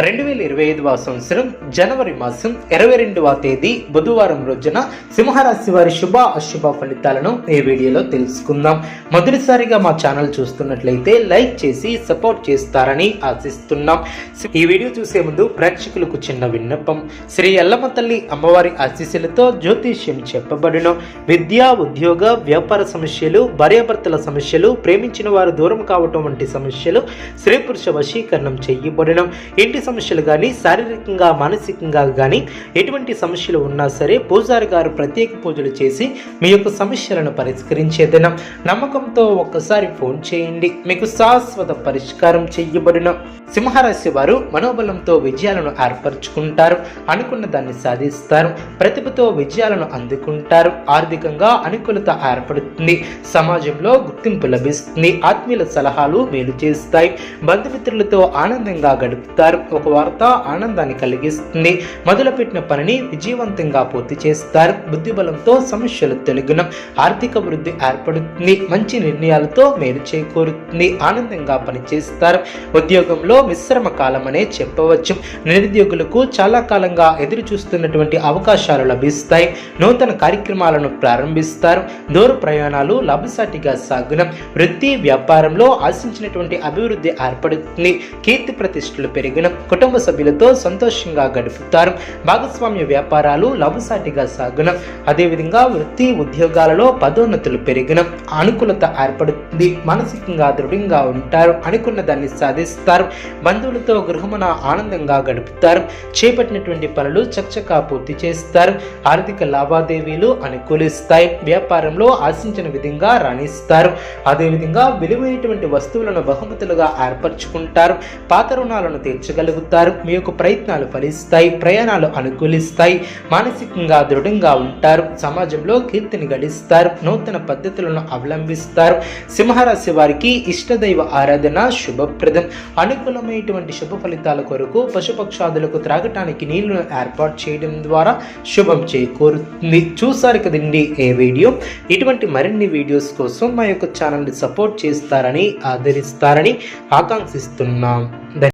2025వ సంవత్సరం జనవరి మాసం 22వ తేదీ బుధవారం రోజున సింహరాశి వారి శుభ అశుభ ఫలితాలను ఈ వీడియోలో తెలుసుకుందాం. మొదటిసారిగా మా ఛానల్ చూస్తున్నట్లయితే లైక్ చేసి సపోర్ట్ చేస్తారని ఆశిస్తున్నాం. ఈ వీడియో చూసే ముందు ప్రేక్షకులకు చిన్న విన్నపం. శ్రీ ఎల్లమ్మ తల్లి అమ్మవారి ఆశీస్సులతో జ్యోతిష్యం చెప్పబడిన విద్య, ఉద్యోగ, వ్యాపార సమస్యలు, భార్యాభర్తల సమస్యలు, ప్రేమించిన వారు దూరం కావటం వంటి సమస్యలు, స్త్రీ పురుష వశీకరణం చేయబడిన ఇంటి సమస్యలు కానీ శారీరకంగా మానసికంగా కానీ ఎటువంటి సమస్యలు ఉన్నా సరే పూజారి గారు ప్రత్యేక పూజలు చేసి మీ యొక్క సమస్యలను పరిష్కరించేదన. నమ్మకంతో ఒక్కసారి ఫోన్ చేయండి, మీకు శాశ్వత పరిష్కారం చేయబడిన. సింహరాశి వారు మనోబలంతో విజయాలను ఏర్పరచుకుంటారు, అనుకున్న దాన్ని సాధిస్తారు, ప్రతిభతో విజయాలను అందుకుంటారు, ఆర్థికంగా అనుకూలత ఏర్పడుతుంది, సమాజంలో గుర్తింపు లభిస్తుంది, ఆత్మీయుల సలహాలు మేలు చేస్తాయి, బంధుమిత్రులతో ఆనందంగా గడుపుతారు, ఒక వార్త ఆనందాన్ని కలిగిస్తుంది, మొదలుపెట్టిన పనిని విజయవంతంగా పూర్తి చేస్తారు, బుద్ధిబలంతో సమస్యలు తొలగిన, ఆర్థిక వృద్ధి ఏర్పడుతుంది, మంచి నిర్ణయాలతో మేలు చేకూరుతుంది, ఆనందంగా పనిచేస్తారు, ఉద్యోగంలో మిశ్రమ కాలమనే చెప్పవచ్చు, నిరుద్యోగులకు చాలా కాలంగా ఎదురు చూస్తున్నటువంటి అవకాశాలు లభిస్తాయి, నూతన కార్యక్రమాలను ప్రారంభిస్తారు, దూర ప్రయాణాలు లాభసాటిగా సాగున, వృత్తి వ్యాపారంలో ఆశించినటువంటి అభివృద్ధి ఏర్పడుతుంది, కీర్తి ప్రతిష్టలు పెరిగిన, కుటుంబ సభ్యులతో సంతోషంగా గడుపుతారు, భాగస్వామ్య వ్యాపారాలు లాభసాటిగా సాగున, అదేవిధంగా వృత్తి ఉద్యోగాలలో పదోన్నతులు పెరిగిన, అనుకూలత ఏర్పడుతుంది, మానసికంగా దృఢంగా ఉంటారు, అనుకున్న దాన్ని సాధిస్తారు, బంధువులతో గృహమున ఆనందంగా గడుపుతారు, చేపట్టినటువంటి పనులు చకచకా పూర్తి చేస్తారు, ఆర్థిక లావాదేవీలు అనుకూలిస్తాయి, వ్యాపారంలో ఆశించిన విధంగా రాణిస్తారు, అదేవిధంగా విలువైనటువంటి వస్తువులను బహుమతులుగా ఏర్పరచుకుంటారు, పాత రుణాలను తీర్చగలుగుతారు, మీ యొక్క ప్రయత్నాలు ఫలిస్తాయి, ప్రయాణాలు అనుకూలిస్తాయి, మానసికంగా దృఢంగా ఉంటారు, సమాజంలో కీర్తిని గడిస్తారు, నూతన పద్ధతులను అవలంబిస్తారు. సింహరాశి వారికి ఇష్టదైవ ఆరాధన శుభప్రదం. అనుకూలమైనటువంటి శుభ ఫలితాల కొరకు పశుపక్షాదులకు త్రాగటానికి నీళ్లను ఏర్పాటు చేయడం ద్వారా శుభం చేకూరుతుంది. చూసారు కదండి ఈ వీడియో. ఇటువంటి మరిన్ని వీడియోస్ కోసం మా యొక్క ఛానల్ని సపోర్ట్ చేస్తారని ఆదరిస్తారని ఆకాంక్షిస్తున్నాం.